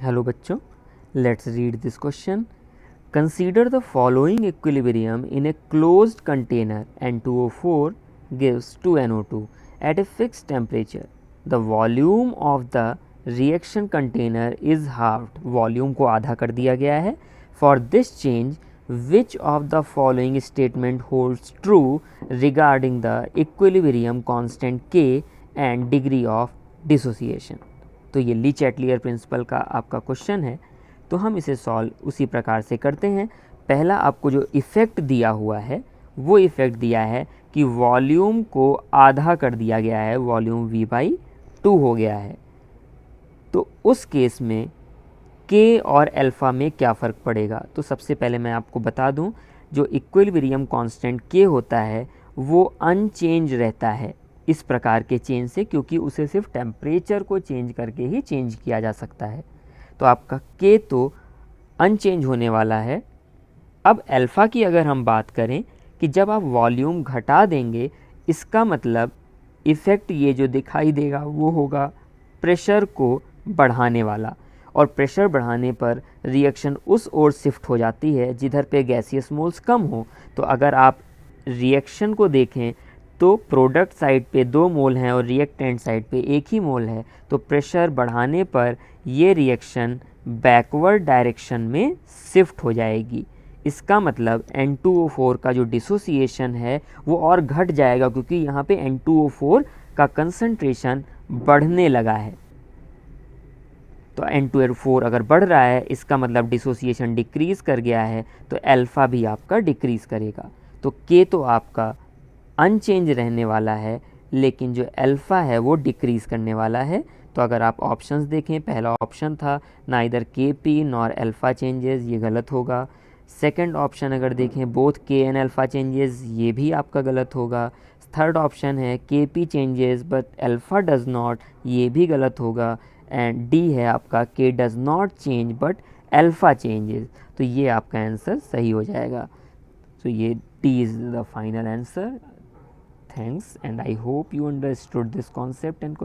Hello बच्चों, let's read this question. Consider the following equilibrium in a closed container N2O4 gives 2NO2 at a fixed temperature. The volume of the reaction container is halved. Volume को आधा कर दिया गया है. For this change, which of the following statement holds true regarding the equilibrium constant K and degree of dissociation? तो ये ली Chatelier principal का आपका क्वेश्चन है. तो हम इसे सॉल्व उसी प्रकार से करते हैं. पहला आपको जो इफ़ेक्ट दिया हुआ है वो इफ़ेक्ट दिया है कि वॉल्यूम को आधा कर दिया गया है, वॉल्यूम V/2 हो गया है. तो उस केस में के और अल्फ़ा में क्या फ़र्क पड़ेगा? तो सबसे पहले मैं आपको बता दूं, जो इक्विलिब्रियम कांस्टेंट के होता है वो अनचेंज रहता है इस प्रकार के चेंज से, क्योंकि उसे सिर्फ टेम्परेचर को चेंज करके ही चेंज किया जा सकता है. तो आपका के तो अनचेंज होने वाला है. अब अल्फ़ा की अगर हम बात करें कि जब आप वॉल्यूम घटा देंगे, इसका मतलब इफ़ेक्ट ये जो दिखाई देगा वो होगा प्रेशर को बढ़ाने वाला, और प्रेशर बढ़ाने पर रिएक्शन उस ओर शिफ्ट हो जाती है जिधर पे गैसियस मोल्स कम हो. तो अगर आप रिएक्शन को देखें तो प्रोडक्ट साइड पे 2 मोल हैं और रिएक्टेंट साइड पे 1 ही मोल है. तो प्रेशर बढ़ाने पर ये रिएक्शन बैकवर्ड डायरेक्शन में शिफ्ट हो जाएगी. इसका मतलब N2O4 का जो डिसोसिएशन है वो और घट जाएगा, क्योंकि यहाँ पे N2O4 का कंसंट्रेशन बढ़ने लगा है. तो N2O4 अगर बढ़ रहा है इसका मतलब डिसोसिएशन डिक्रीज़ कर गया है, तो अल्फ़ा भी आपका डिक्रीज़ करेगा. तो के तो आपका अनचेंज रहने वाला है, लेकिन जो अल्फ़ा है वो डिक्रीज़ करने वाला है. तो अगर आप ऑप्शंस देखें, पहला ऑप्शन था नाइदर के पी नॉर अल्फ़ा चेंजेस, ये गलत होगा. सेकंड ऑप्शन अगर देखें बोथ के एंड अल्फ़ा चेंजेस, ये भी आपका गलत होगा. थर्ड ऑप्शन है के P changes but alpha does not, ये भी गलत होगा. एंड डी है आपका के does not change but alpha changes. तो ये आपका आंसर सही हो जाएगा. तो ये D is the final answer. Thanks, and I hope you understood this concept and